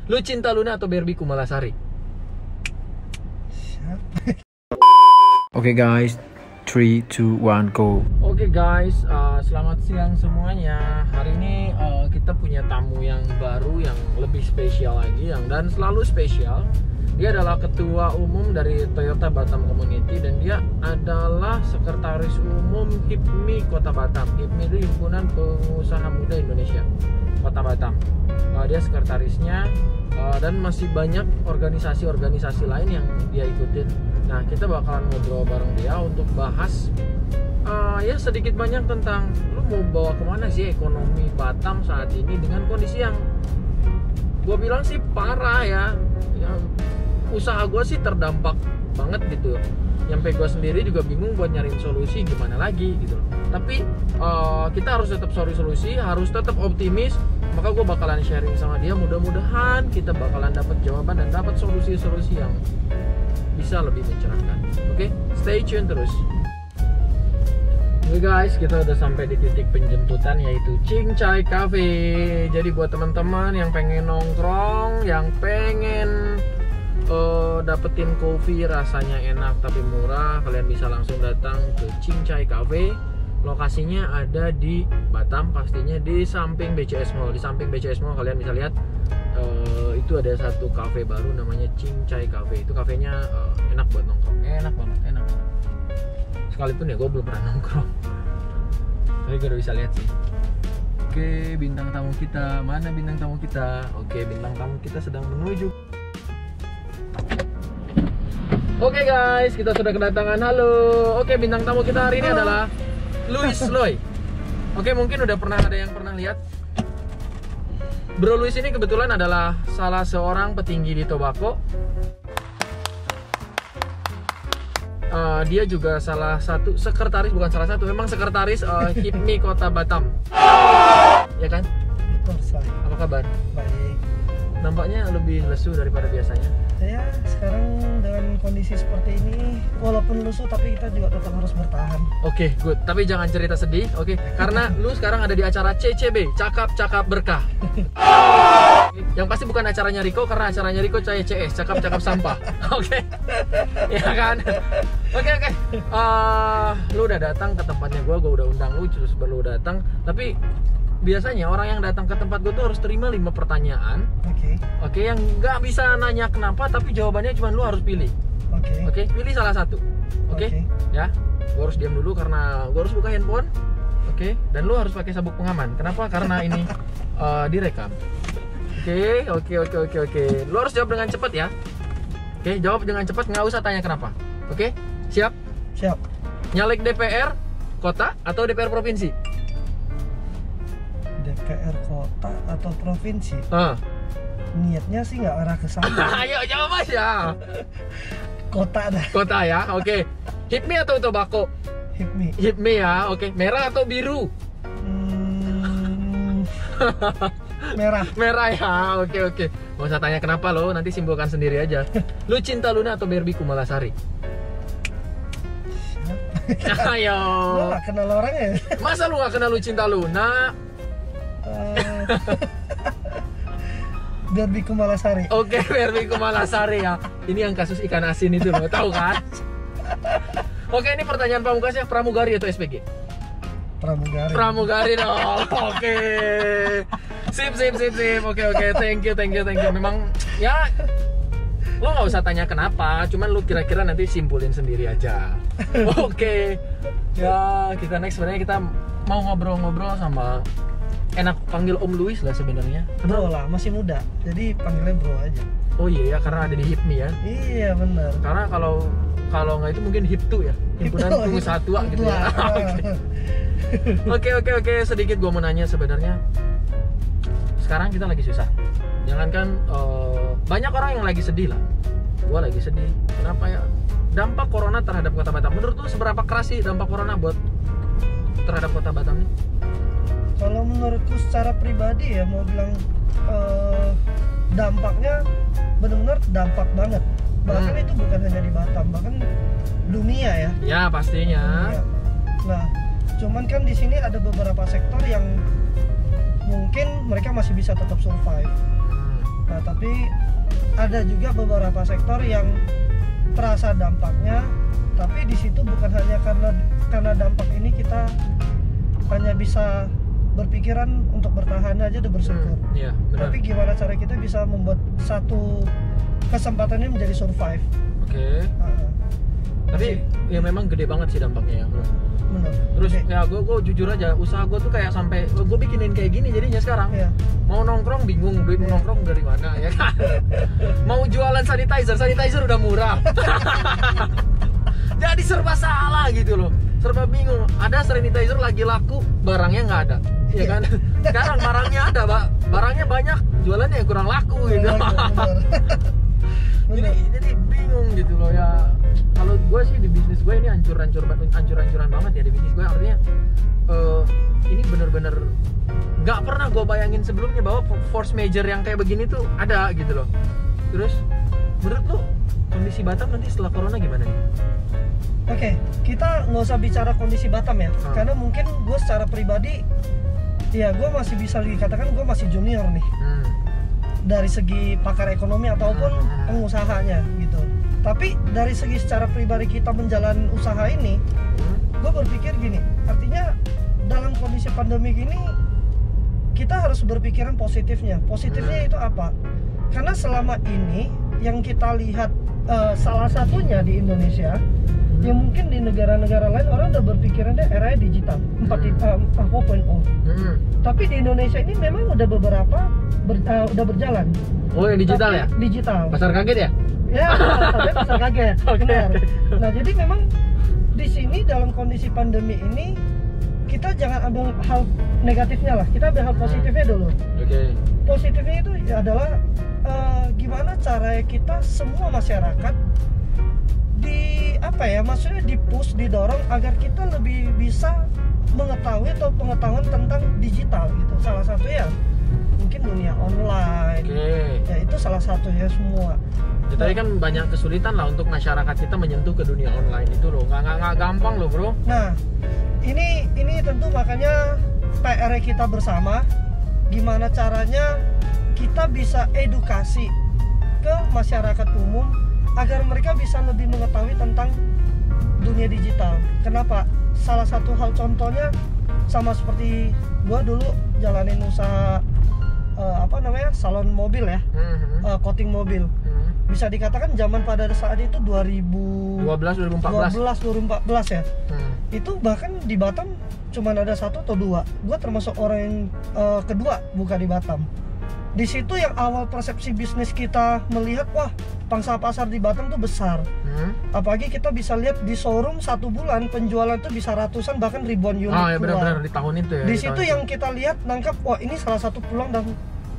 Lu cinta Luna atau Barbie Kumalasari? Oke guys, 3, 2, 1, go. Oke guys, selamat siang semuanya. Hari ini kita punya tamu yang baru, yang lebih spesial lagi, dan selalu spesial. Dia adalah ketua umum dari Toyota Batam Community dan dia adalah sekretaris umum HIPMI Kota Batam. HIPMI itu Himpunan Pengusaha Muda Indonesia Kota Batam. Dia sekretarisnya dan masih banyak organisasi-organisasi lain yang dia ikutin. Nah, kita bakalan ngobrol bareng dia untuk bahas ya sedikit banyak tentang lu mau bawa kemana sih ekonomi Batam saat ini dengan kondisi yang gue bilang sih parah ya. Usaha gue sih terdampak banget gitu. Nyampe gue sendiri juga bingung buat nyariin solusi gimana lagi gitu. Tapi kita harus tetap solusi, harus tetap optimis. Maka gue bakalan sharing sama dia. Mudah-mudahan kita bakalan dapat jawaban dan dapat solusi-solusi yang bisa lebih mencerahkan. Oke, stay tune terus. Oke guys, kita udah sampai di titik penjemputan yaitu Cincai Cafe. Jadi buat teman-teman yang pengen nongkrong, yang pengen dapetin kopi rasanya enak tapi murah, kalian bisa langsung datang ke Cincai Cafe. Lokasinya ada di Batam, pastinya di samping BCS Mall. Di samping BCS Mall kalian bisa lihat itu ada satu cafe baru namanya Cincai Cafe. Itu kafenya enak buat nongkrong, enak banget. Sekalipun ya gue belum pernah nongkrong, tapi gue udah bisa lihat sih. Oke, bintang tamu kita, mana bintang tamu kita? Oke, bintang tamu kita sedang menuju. Oke guys, kita sudah kedatangan. Halo. Oke, bintang tamu kita hari ini adalah Luis Loy. Oke, mungkin udah pernah ada yang pernah lihat. Bro Luis ini kebetulan adalah salah seorang petinggi di Tobacco. Dia juga salah satu sekretaris, bukan salah satu, memang sekretaris HIPMI Kota Batam. Ya kan? Betul, saya. Apa kabar? Baik. Nampaknya lebih lesu daripada biasanya. Ya, sekarang dengan kondisi seperti ini, walaupun lusuh tapi kita juga tetap harus bertahan. Oke, good. Tapi jangan cerita sedih, oke? Karena lu sekarang ada di acara CCB, Cakap-Cakap Berkah. Yang pasti bukan acaranya Riko, karena acaranya Riko CS, Cakap-Cakap Sampah. Oke? Ya kan? Oke. Lu udah datang ke tempatnya gue udah undang lu, terus baru lu datang. Tapi biasanya orang yang datang ke tempat gue tuh harus terima 5 pertanyaan. Oke, yang nggak bisa nanya kenapa, tapi jawabannya cuma lu harus pilih. Oke, pilih salah satu. Oke. Ya, gue harus diam dulu karena gue harus buka handphone. Oke, dan lu harus pakai sabuk pengaman. Kenapa? Karena ini direkam. Oke. Lu harus jawab dengan cepat ya. Oke, jawab dengan cepat, nggak usah tanya kenapa. Oke, siap? Siap. Nyalek DPR kota atau DPR provinsi? DPR kota atau provinsi? Niatnya sih nggak arah ke sana. Ayo jawab aja. Kota dah. Kota ya, oke. HIPMI atau Tobacco? HIPMI ya, oke. Merah atau biru? Merah. Merah ya, oke. Gak usah tanya kenapa lo, nanti simpulkan sendiri aja. Lu cinta Luna atau Barbie Kumalasari? Ayo. Lu gak kenal orangnya? Masa lu gak kenal lu cinta Luna? Barbie Kumalasari. Oke, Barbie Kumalasari ya. Ini yang kasus ikan asin itu lo tahu kan? Oke, ini pertanyaan pamungkasnya, pramugari atau SPG? Pramugari dong. Oke. Sip. Oke. Thank you. Memang ya lo nggak usah tanya kenapa, cuman lo kira-kira nanti simpulin sendiri aja. Oke. Ya, kita next sebenarnya kita mau ngobrol-ngobrol sama, enak panggil Om Luis lah sebenarnya. Bro lah, masih muda. Jadi panggilnya bro aja. Oh iya ya, karena ada di HIPMI ya. Iya, benar. Karena kalau nggak itu mungkin HIPTU ya, Himpunan Pengusaha Tua gitu ya. Oke. Sedikit gue mau nanya sebenarnya. Sekarang kita lagi susah. Jangankan banyak orang yang lagi sedih lah. Gue lagi sedih. Kenapa ya? Dampak corona terhadap Kota Batam. Menurut lu seberapa keras sih dampak corona terhadap Kota Batam ini? Kalau menurutku secara pribadi ya, mau bilang dampaknya benar-benar dampak banget. Bahkan itu bukan hanya di Batam, bahkan dunia ya. Ya pastinya. Dunia. Nah, cuman kan di sini ada beberapa sektor yang mungkin mereka masih bisa tetap survive. Nah, tapi ada juga beberapa sektor yang terasa dampaknya. Tapi di situ bukan hanya karena dampak ini kita hanya bisa berpikiran untuk bertahan aja udah bersyukur. Iya, benar. Tapi gimana cara kita bisa membuat satu kesempatan ini menjadi survive. Oke. Tapi ya memang gede banget sih dampaknya ya, bro. Bener. Terus Oke. ya gue jujur aja, usaha gue tuh kayak sampai gue bikinin kayak gini jadinya sekarang. Iya. Mau nongkrong bingung, duit nongkrong dari mana ya kan? Mau jualan sanitizer udah murah. Jadi serba salah gitu loh, serba bingung. Ada sanitizer lagi laku, barangnya nggak ada, ya kan? Sekarang barangnya ada, Pak. Barangnya banyak, jualannya yang kurang laku gitu. Jadi bingung gitu loh ya. Kalau gue sih di bisnis gue ini hancur-hancuran banget ya di bisnis gue. Artinya ini bener-bener nggak pernah gue bayangin sebelumnya bahwa force major yang kayak begini tuh ada gitu loh. Terus menurut lu kondisi Batam nanti setelah corona gimana nih? Oke, kita nggak usah bicara kondisi Batam ya, karena mungkin gue secara pribadi, ya gue masih bisa dikatakan gue masih junior nih, dari segi pakar ekonomi ataupun pengusahanya gitu. Tapi dari segi secara pribadi kita menjalani usaha ini, gue berpikir gini, artinya dalam kondisi pandemi gini kita harus berpikiran positifnya. Positifnya itu apa? Karena selama ini yang kita lihat salah satunya di Indonesia, ya mungkin di negara-negara lain orang udah berpikirannya era digital 4.0. Tapi di Indonesia ini memang udah beberapa udah berjalan. Oh, yang digital. Tapi ya? Digital. Pasar kaget ya? Ya, pasar kaget. Benar. Nah, jadi memang di sini dalam kondisi pandemi ini kita jangan ambil hal negatifnya lah, kita ambil hal positifnya dulu. Oke. Positifnya itu adalah gimana cara kita semua masyarakat maksudnya di-push, didorong agar kita lebih bisa mengetahui atau pengetahuan tentang digital gitu. Salah satunya mungkin dunia online. Ya itu salah satunya semua. Ya, tadi kan banyak kesulitan lah untuk masyarakat kita menyentuh ke dunia online itu loh. Nggak gampang loh, bro. Nah, ini tentu makanya PR kita bersama, gimana caranya kita bisa edukasi ke masyarakat umum agar mereka bisa lebih mengetahui tentang dunia digital. Kenapa? Salah satu hal contohnya sama seperti gua dulu jalanin usaha salon mobil ya, coating mobil. Bisa dikatakan zaman pada saat itu 2014 ya. Itu bahkan di Batam cuma ada 1 atau 2. Gua termasuk orang yang kedua buka di Batam. Di situ yang awal persepsi bisnis kita melihat, wah, pangsa pasar di Batam tuh besar. Apalagi kita bisa lihat di showroom 1 bulan penjualan tuh bisa ratusan bahkan ribuan unit. Oh ya, benar-benar di tahun itu ya. Di situ yang kita lihat nangkap, wah, ini salah satu peluang dan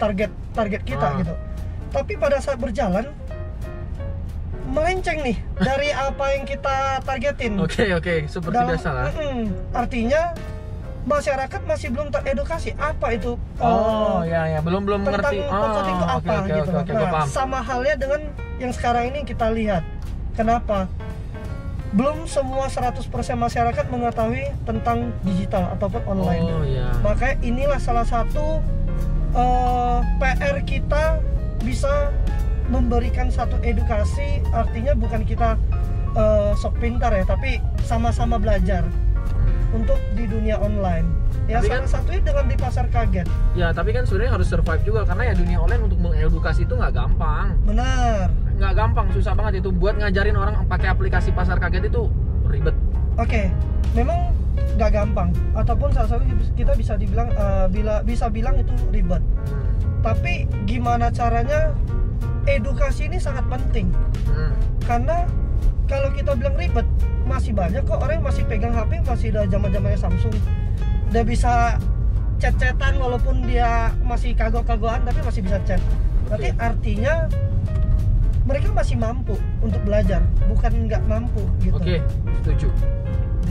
target kita gitu. Tapi pada saat berjalan melenceng nih dari apa yang kita targetin. Oke, seperti biasa lah. Artinya masyarakat masih belum teredukasi apa itu. Ya, belum mengerti. Coating itu apa gitu. Nah, sama halnya dengan yang sekarang ini kita lihat. Kenapa? Belum semua 100% masyarakat mengetahui tentang digital ataupun online. Makanya inilah salah satu PR kita bisa memberikan satu edukasi, artinya bukan kita sok pintar ya, tapi sama-sama belajar untuk di dunia online. Ya, tapi salah satunya dengan di pasar kaget. Ya, tapi kan sebenarnya harus survive juga karena ya dunia online untuk mengedukasi itu nggak gampang. Benar. Nggak gampang, susah banget itu. Buat ngajarin orang pakai aplikasi pasar kaget itu ribet. Oke, memang nggak gampang. Ataupun salah satu kita bisa dibilang bisa bilang itu ribet. Tapi gimana caranya? Edukasi ini sangat penting. Karena kalau kita bilang ribet, masih banyak kok orang yang masih pegang HP, masih ada zaman-zamannya Samsung. Udah bisa chat-chatan walaupun dia masih kagok-kagokan tapi masih bisa chat. Berarti artinya mereka masih mampu untuk belajar, bukan nggak mampu gitu. Oke, setuju.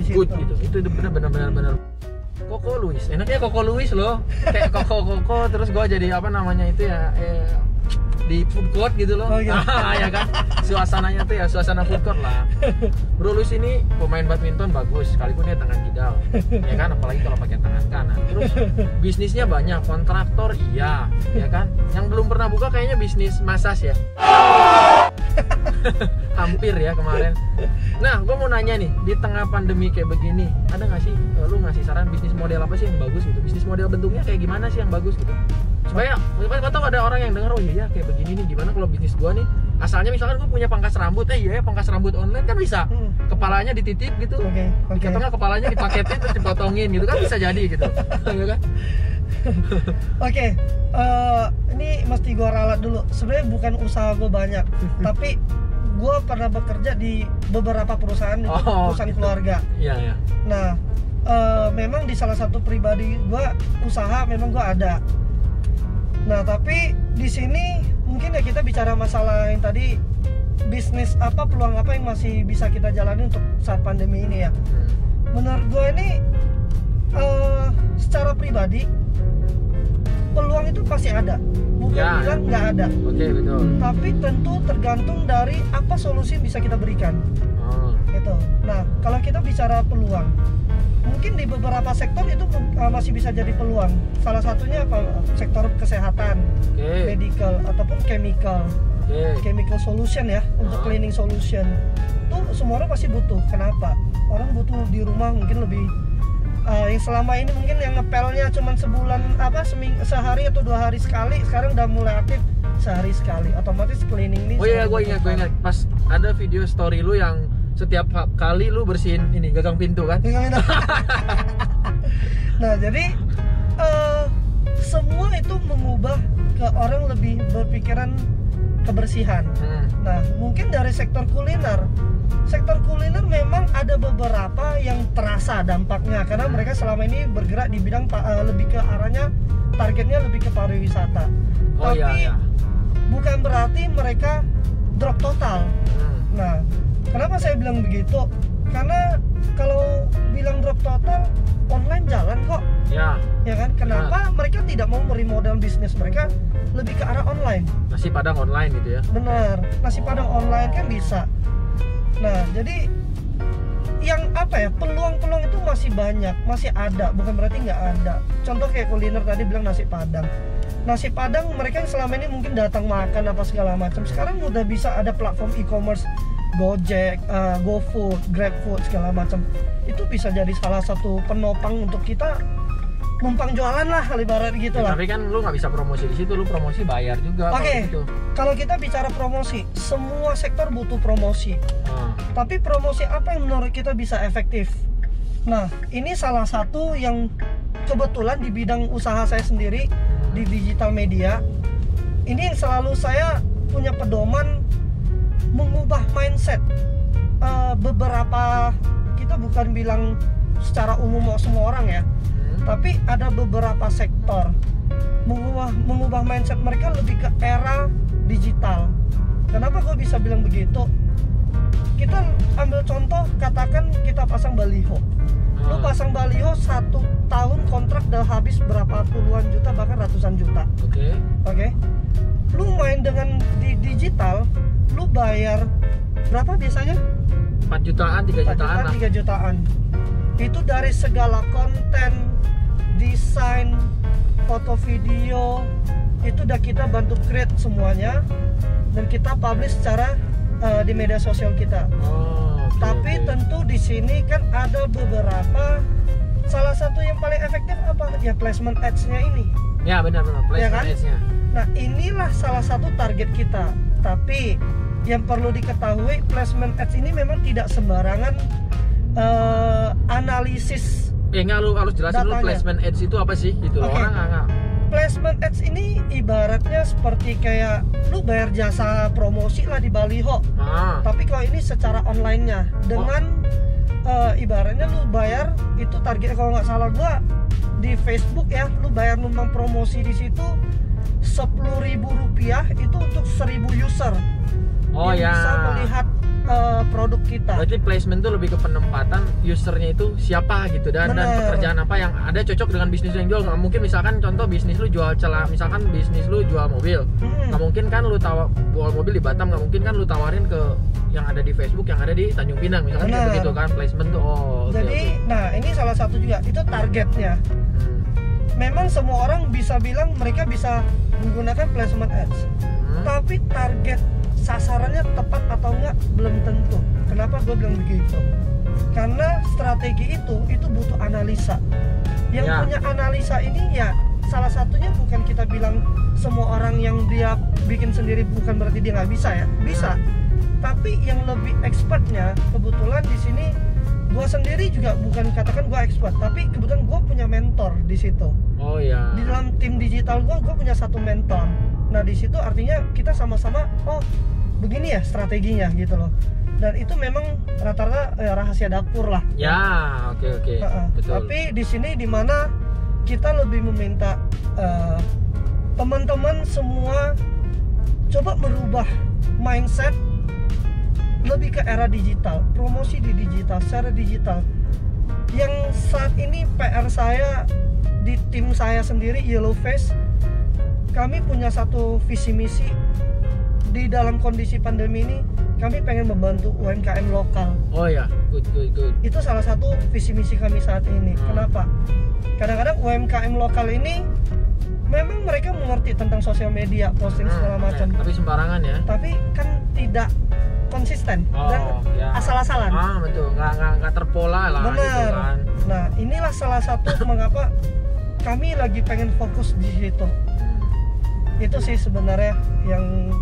Good gitu. Itu benar-benar. Koko Luis, enaknya Koko Luis loh. Kayak Koko terus gua jadi apa namanya itu ya di food court gitu loh. Oh, iya. Ya kan, suasananya tuh ya suasana food court lah. Bro Luis ini pemain badminton bagus, sekalipun dia tangan kidal, ya kan, apalagi kalau pakai tangan kanan. Terus bisnisnya banyak, kontraktor iya, ya kan. Yang belum pernah buka kayaknya bisnis massage ya. Hampir ya kemarin. Nah, gue mau nanya nih, di tengah pandemi kayak begini, ada nggak sih lu ngasih saran bisnis model apa sih yang bagus gitu? Bisnis model bentuknya kayak gimana sih yang bagus gitu? Supaya atau ada orang yang dengar, oh iya kayak begini nih, gimana kalau bisnis gua nih asalnya misalkan gua punya pangkas rambut, iya pangkas rambut online kan bisa, kepalanya dititip gitu, atau nggak kepalanya dipaketin terus dipotongin gitu kan, bisa jadi gitu. Ya kan? Ini mesti gua ralat dulu. Sebenarnya bukan usaha gua banyak, tapi gua pernah bekerja di beberapa perusahaan, perusahaan gitu. Keluarga. Iya. Nah, memang di salah satu pribadi gua usaha memang gua ada. Nah, tapi di sini mungkin ya kita bicara masalah yang tadi, bisnis apa, peluang apa yang masih bisa kita jalani untuk saat pandemi ini ya. Menurut gue ini secara pribadi peluang itu pasti ada, bukan bilang nggak ada. Oke, betul. Tapi tentu tergantung dari apa solusi yang bisa kita berikan. Gitu. Nah, kalau kita bicara peluang, mungkin di beberapa sektor itu masih bisa jadi peluang. Salah satunya apa? Sektor kesehatan, medical ataupun chemical, chemical solution ya, untuk cleaning solution. Itu semua orang pasti butuh. Kenapa? Orang butuh di rumah mungkin lebih. Yang selama ini mungkin yang ngepelnya cuma sebulan sehari atau 2 hari sekali, sekarang udah mulai aktif sehari sekali. Otomatis cleaning ini. Oh iya, gue ingat pas ada video story lu yang setiap kali lu bersihin ini gagang pintu kan? Nah, jadi semua itu mengubah ke orang lebih berpikiran kebersihan. Nah, mungkin dari sektor kuliner memang ada beberapa yang terasa dampaknya karena mereka selama ini bergerak di bidang lebih ke arahnya, targetnya lebih ke pariwisata. Tapi bukan berarti mereka drop total. Nah, kenapa saya bilang begitu? Karena kalau bilang drop total, online jalan kok. Ya kan? Kenapa mereka tidak mau meremodel bisnis mereka lebih ke arah online? Nasi Padang online gitu ya? Benar, nasi Padang online kan bisa. Nah, jadi yang peluang-peluang itu masih banyak, masih ada, bukan berarti nggak ada. Contoh kayak kuliner tadi bilang nasi Padang. Nasi Padang mereka yang selama ini mungkin datang makan apa segala macam, sekarang udah bisa ada platform e-commerce, Gojek, GoFood, GrabFood segala macam. Itu bisa jadi salah satu penopang untuk kita numpang jualan lah, ibarat gitu lah. Tapi kan lu nggak bisa promosi di situ, lu promosi bayar juga. Gitu. Kalau kita bicara promosi, semua sektor butuh promosi. Tapi promosi apa yang menurut kita bisa efektif? Nah, ini salah satu yang kebetulan di bidang usaha saya sendiri di digital media. Ini yang selalu saya punya pedoman mengubah mindset. Beberapa, kita bukan bilang secara umum semua orang ya, tapi ada beberapa sektor mengubah mindset mereka lebih ke era digital. Kenapa gue bisa bilang begitu? Kita ambil contoh, katakan kita pasang baliho. Lu pasang baliho 1 tahun kontrak udah habis berapa puluhan juta, bahkan ratusan juta. Oke. Lu main dengan di digital, lu bayar berapa biasanya? 4 jutaan, 3 jutaan lah. 3 jutaan. Itu dari segala konten, desain, foto, video, itu udah kita bantu create semuanya dan kita publish secara di media sosial kita. Tapi tentu di sini kan ada beberapa, salah satu yang paling efektif apa? Ya placement ads-nya ini. Ya benar placement ya kan? ads-nya. Nah, inilah salah satu target kita. Tapi yang perlu diketahui, placement ads ini memang tidak sembarangan analisis. Enggak, lu harus jelasin dulu placement ads itu apa sih gitu. Orang enggak. Placement ads ini ibaratnya seperti kayak lu bayar jasa promosi lah di baliho. Tapi kalau ini secara online-nya dengan ibaratnya lu bayar itu target, kalau nggak salah gua di Facebook ya, lu bayar numpang promosi di situ Rp10.000 itu untuk 1000 user. yang bisa melihat produk kita. Berarti placement tuh lebih ke penempatan usernya itu siapa gitu dan pekerjaan apa yang ada cocok dengan bisnis yang jual. Nggak mungkin misalkan contoh bisnis lu jual misalkan bisnis lu jual mobil, nggak mungkin kan lu jual mobil di Batam, nggak mungkin kan lu tawarin ke yang ada di Facebook yang ada di Tanjung Pinang misalkan kayak begitu kan placement tuh. Jadi nah ini salah satu juga itu targetnya. Memang semua orang bisa bilang mereka bisa menggunakan placement ads, tapi target sasarannya tepat atau enggak belum tentu. Kenapa gue bilang begitu? Karena strategi itu butuh analisa. Yang punya analisa ini ya salah satunya bukan kita bilang semua orang yang dia bikin sendiri bukan berarti dia nggak bisa ya, bisa. Tapi yang lebih expertnya kebetulan di sini gue sendiri juga bukan katakan gue expert, tapi kebetulan gue punya mentor di situ. Oh ya. Di dalam tim digital gue punya satu mentor. Nah di situ artinya kita sama-sama begini ya strateginya gitu loh. Dan itu memang rata-rata rahasia dapur lah. Ya, oke. Betul. Tapi di sini dimana kita lebih meminta teman-teman semua coba merubah mindset lebih ke era digital, promosi di digital, secara digital. Yang saat ini PR saya di tim saya sendiri Yellow Face, kami punya satu visi misi. Di dalam kondisi pandemi ini kami pengen membantu UMKM lokal. Oh ya, good. Itu salah satu visi misi kami saat ini. Kenapa? Kadang-kadang UMKM lokal ini memang mereka mengerti tentang sosial media, posting segala macam. Tapi sembarangan ya. Tapi kan tidak konsisten dan asal-asalan. Betul, nggak terpola lah. Benar. Gitu kan. Nah inilah salah satu mengapa kami lagi pengen fokus di situ. Itu sih sebenarnya yang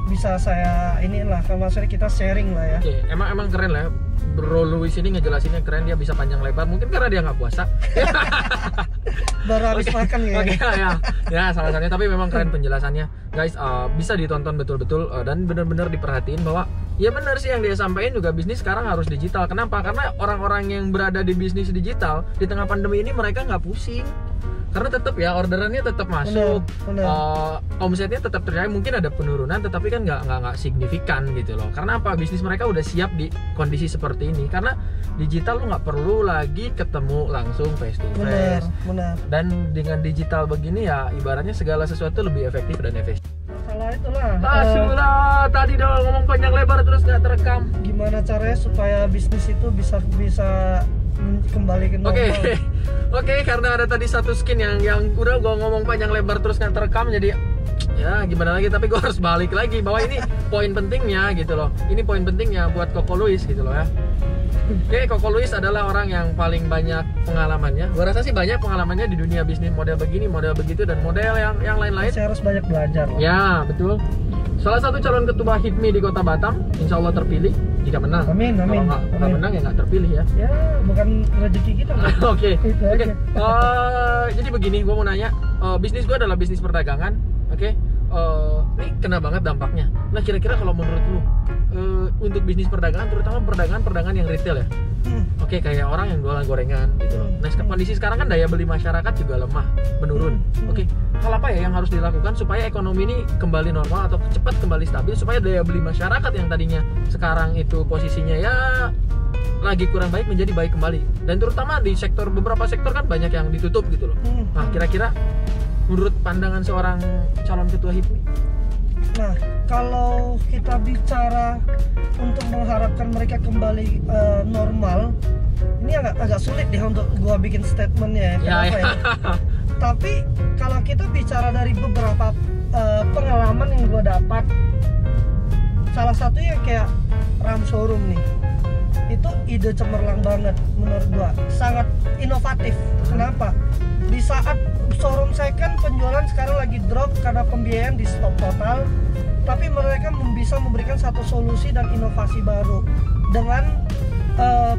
bisa saya inilah, maksudnya kita sharing lah ya. Oke, emang keren lah ya. Bro Louis ini ngejelasinnya keren, dia bisa panjang lebar. Mungkin karena dia nggak puasa. Baru habis makan ya. Ya salah satunya. Tapi memang keren penjelasannya, guys. Bisa ditonton betul-betul dan benar-benar diperhatiin bahwa ya benar sih yang dia sampaikan juga bisnis sekarang harus digital. Kenapa? Karena orang-orang yang berada di bisnis digital di tengah pandemi ini mereka nggak pusing. Karena tetap ya orderannya tetap masuk, omsetnya tetap terjadi, mungkin ada penurunan, tetapi kan nggak signifikan gitu loh. Karena apa? Bisnis mereka udah siap di kondisi seperti ini. Karena digital lu nggak perlu lagi ketemu langsung face to face. Benar. Dan dengan digital begini ya ibaratnya segala sesuatu lebih efektif dan efisien. Masalah itulah. Sudah tadi dong ngomong panjang lebar terus nggak terekam. Gimana caranya supaya bisnis itu bisa kembali ke normal? Oke, karena ada tadi satu skin yang udah gua ngomong panjang lebar terus nggak terekam, jadi ya gimana lagi, tapi gua harus balik lagi bahwa ini poin pentingnya gitu loh. Ini poin pentingnya buat Koko Louis gitu loh ya. Oke, Koko Louis adalah orang yang paling banyak pengalamannya. Gua rasa sih banyak pengalamannya di dunia bisnis model begini, model begitu, dan model yang lain-lain. Saya harus banyak belajar. Ya, betul. Salah satu calon ketua HIPMI di Kota Batam, insya Allah terpilih jika menang. Amin. Kalau nggak menang ya nggak terpilih ya. Ya, bukan rezeki kita. Oke. Jadi begini, gue mau nanya, bisnis gue adalah bisnis perdagangan, oke? Ini kena banget dampaknya. Nah, kira-kira kalau menurut lu, untuk bisnis perdagangan, terutama perdagangan yang retail ya, oke, kayak orang yang jualan gorengan gitu loh. Nah, kondisi sekarang kan daya beli masyarakat juga lemah, menurun. Oke, hal apa ya yang harus dilakukan supaya ekonomi ini kembali normal atau cepat kembali stabil, supaya daya beli masyarakat yang tadinya sekarang itu posisinya ya lagi kurang baik menjadi baik kembali. Dan terutama di beberapa sektor kan banyak yang ditutup gitu loh. Nah, kira-kira menurut pandangan seorang calon ketua HIPMI? Nah, kalau kita bicara untuk mengharapkan mereka kembali normal, ini agak sulit deh untuk gua bikin statementnya ya. Kenapa ya? Tapi kalau kita bicara dari beberapa pengalaman yang gua dapat, salah satunya kayak Ram Showroom nih, itu ide cemerlang banget menurut gua, sangat inovatif. Kenapa? Di saat showroom second penjualan sekarang lagi drop karena pembiayaan di stop total, tapi mereka bisa memberikan satu solusi dan inovasi baru dengan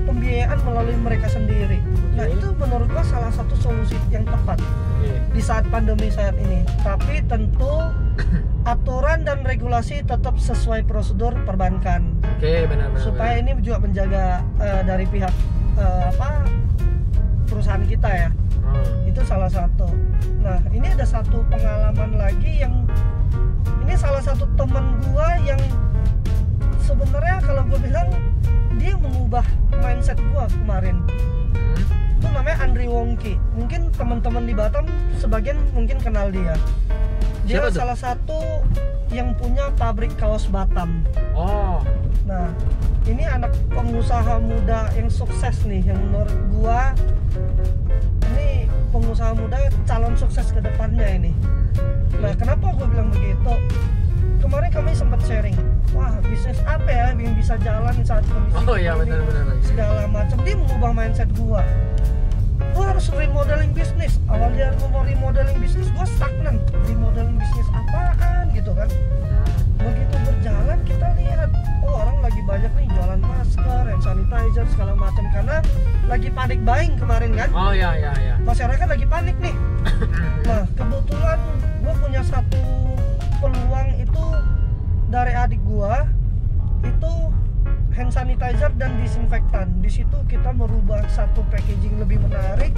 pembiayaan melalui mereka sendiri. Nah, itu menurut gua salah satu solusi yang tepat di saat pandemi saat ini. Tapi tentu aturan dan regulasi tetap sesuai prosedur perbankan. Benar. Supaya ini juga menjaga dari pihak perusahaan kita ya. Itu salah satu. Nah, ini ada satu pengalaman lagi yang ini salah satu teman gua yang mindset gua kemarin. Itu namanya Andri Wongki. Mungkin teman-teman di Batam sebagian mungkin kenal dia. Dia Siapa tuh? salah satu yang punya pabrik kaos Batam. Oh. Nah, ini anak pengusaha muda yang sukses nih, yang menurut gua ini pengusaha muda calon sukses ke depannya ini. Nah, kenapa gua bilang begitu? Kemarin kami sempat sharing, wah bisnis apa ya yang bisa jalan saat kondisi Oh iya, ini, benar-benar. segala macam. Dia mengubah mindset gua. Gua harus remodeling bisnis. Awal dia ngomong remodeling bisnis, gua stagnan. Remodeling bisnis apaan gitu kan? Begitu berjalan kita lihat, oh orang lagi banyak nih jualan masker, hand sanitizer segala macam karena lagi panik buying kemarin kan? Oh iya. Masyarakat lagi panik nih. Nah kebetulan gue punya satu peluang itu dari adik gue itu hand sanitizer dan disinfektan. Di situ kita merubah satu packaging lebih menarik.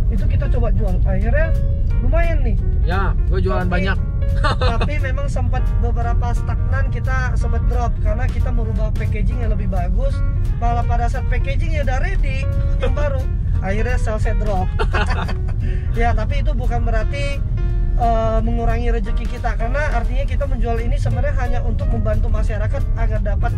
Itu kita coba jual. Akhirnya lumayan nih. Ya, gue jualan banyak. Tapi memang sempat beberapa stagnan, kita sempat drop karena kita merubah packaging yang lebih bagus. Malah pada saat packagingnya udah ready yang baru, akhirnya salesnya drop. Ya tapi itu bukan berarti mengurangi rezeki kita, karena artinya kita menjual ini sebenarnya hanya untuk membantu masyarakat agar dapat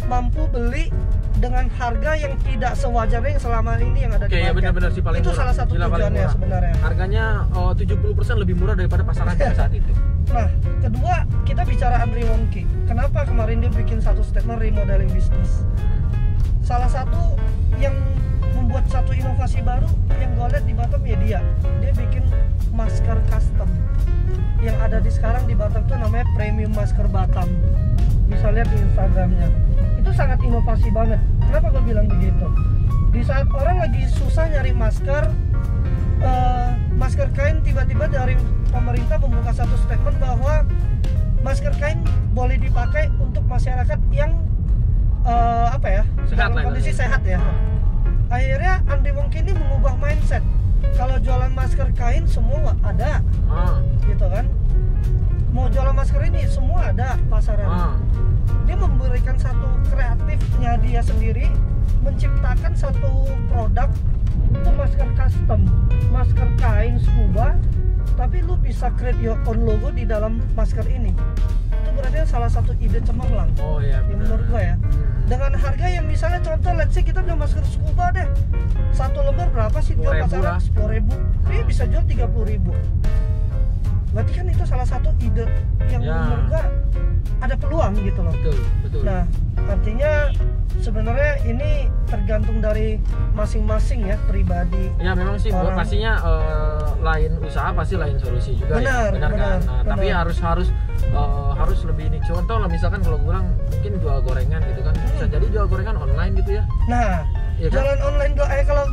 mampu beli dengan harga yang tidak sewajarnya yang selama ini yang ada di Oke, ya market. benar-benar sih paling Itu murah. salah satu Gila, paling tujuannya murah. sebenarnya. Harganya 70% lebih murah daripada pasaran pada saat itu. Nah, kedua kita bicara Andri Wongki. Kenapa kemarin dia bikin satu statement remodeling bisnis? Salah satu yang membuat satu inovasi baru yang gue lihat di Batam ya dia bikin masker custom. Yang ada di sekarang di Batam tuh namanya Premium Masker Batam. Bisa lihat di Instagramnya. Itu sangat inovasi banget. Kenapa gue bilang begitu? Di saat orang lagi susah nyari masker, masker kain tiba-tiba dari pemerintah membuka satu statement bahwa masker kain boleh dipakai untuk masyarakat yang Sehat dalam lah, kondisi ya. sehat ya. Akhirnya Andri Wongki ini mengubah mindset. Kalau jualan masker kain semua ada, gitu kan? Mau jualan masker ini semua ada pasaran. Dia memberikan satu kreatifnya dia sendiri, menciptakan satu produk itu masker custom, masker kain scuba, tapi lu bisa create your own logo di dalam masker ini. Itu berarti salah satu ide cemerlang. Oh iya, Yang menurut gua ya. Dengan harga yang misalnya contoh, let's say kita beli masker scuba deh, satu lembar berapa sih jual 10.000 pasaran? lah. 10.000. Dia bisa jual 30.000. Berarti kan itu salah satu ide yang Ya. menurut gua ada peluang gitu loh. Betul. Nah, artinya sebenarnya ini tergantung dari masing-masing ya pribadi. Ya memang sih Orang- pastinya lain usaha pasti lain solusi juga Benar, ya. Benar kan? Nah, benar. tapi harus lebih ini. Contoh lah misalkan kalau gue bilang mungkin jual gorengan gitu kan. Bisa jadi jual gorengan online gitu ya. Nah, Iya kan? jualan online kalau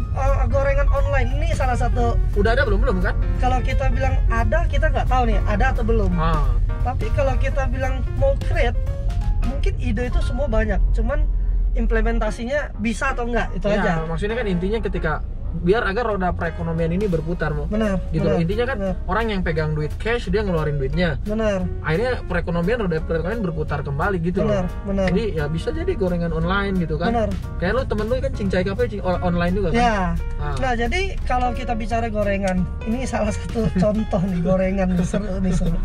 gorengan online ini salah satu. Udah ada belum kan? Kalau kita bilang ada, kita nggak tahu nih ada atau belum. Tapi kalau kita bilang mau create, mungkin ide itu semua banyak. Cuman implementasinya bisa atau enggak itu Ya, aja. maksudnya kan intinya ketika biar agar roda perekonomian ini berputar mau. Benar. Gitu loh. benar, Intinya kan benar, orang yang pegang duit cash dia ngeluarin duitnya. benar, Akhirnya roda perekonomian berputar kembali gitu benar, loh. benar. Jadi ya bisa jadi gorengan online gitu kan. Benar. Kayak lu temen lu kan cincai kafe online juga kan. Ya. Ah. Nah, jadi kalau kita bicara gorengan, ini salah satu contoh nih gorengan nih, seru nih seru.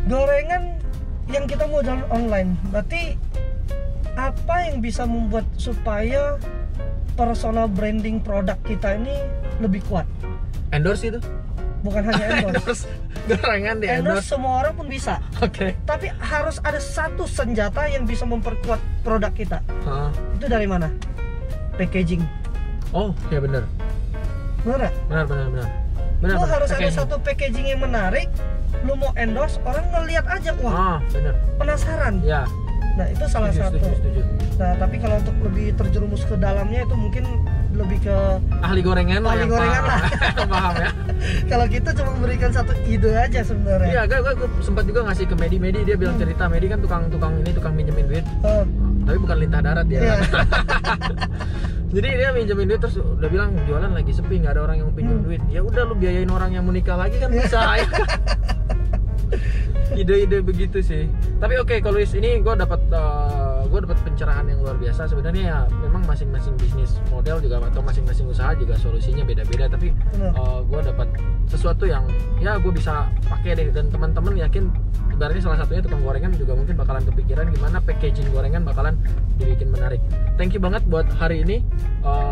Gorengan yang kita mau jual online, berarti apa yang bisa membuat supaya personal branding produk kita ini lebih kuat? Endorse itu? Bukan hanya endorse. Gorengan di Endorse endorse. semua orang pun bisa. Oke. Tapi harus ada satu senjata yang bisa memperkuat produk kita. Hah. Itu dari mana? Packaging. Oh, ya benar. Benar nggak? Benar. Lu harus ada Packaging. satu packaging yang menarik. Lu mau endorse, orang ngeliat aja, wah Benar. penasaran. Ya. Nah itu salah satu. Setuju. Nah tapi kalau untuk lebih terjerumus ke dalamnya itu mungkin lebih ke Ahli gorengan lah Ahli yang gorengan paham. Paham ya. kalau kita cuma memberikan satu ide aja sebenarnya. Iya, gue sempat juga ngasih ke Medi, dia bilang cerita Medi kan tukang minjemin duit. Oh, Tapi bukan lintah darat dia. iya. Jadi dia minjemin duit terus udah bilang jualan lagi sepi, nggak ada orang yang mau pinjam duit. Ya udah lu biayain orang yang mau nikah lagi kan bisa. Ide-ide begitu sih. Tapi oke, kalau Luis ini gue dapat pencerahan yang luar biasa. Sebenarnya ya memang masing-masing bisnis model juga atau masing-masing usaha juga solusinya beda-beda. Tapi gue dapat sesuatu yang ya gue bisa pakai deh, dan teman-teman yakin ibaratnya salah satunya tukang gorengan juga mungkin bakalan kepikiran gimana packaging gorengan bakalan dibikin menarik. Thank you banget buat hari ini.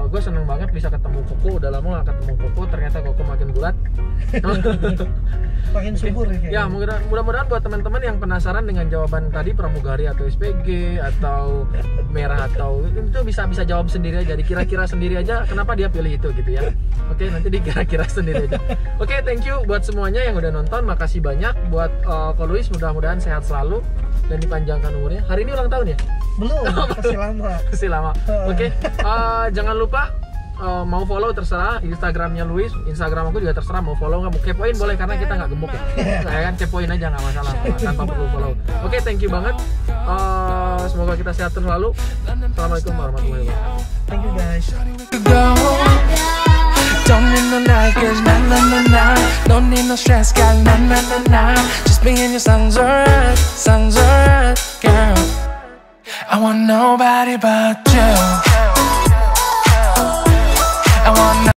Gue seneng banget bisa ketemu Koko. Udah lama gak ketemu Koko, ternyata Koko makin bulat. Makin subur ya. Mudah-mudahan buat teman-teman yang penasaran dengan jawaban tadi, pramugari atau SPG atau merah atau itu bisa jawab sendiri aja, dikira-kira sendiri aja kenapa dia pilih itu gitu ya. Oke, nanti dikira-kira sendiri aja. Oke, thank you buat semuanya yang udah nonton. Makasih banyak buat Ko Luis, mudah-mudahan sehat selalu dan dipanjangkan umurnya. Hari ini ulang tahun ya? Belum, masih lama. Oke, jangan lupa mau follow terserah Instagramnya Luis, Instagram aku juga terserah, mau follow nggak, mau kepoin boleh karena kita nggak gemuk ya. Saya kan kepoin aja nggak masalah tanpa perlu follow. Oke, thank you banget. Semoga kita sehat selalu. Assalamualaikum warahmatullahi wabarakatuh. Thank you guys. Don't need no nightmares, nah nah nah nah. Don't need no stress, girl, nah nah nah nah. Just me and your songs alright, girl. I want nobody but you. I want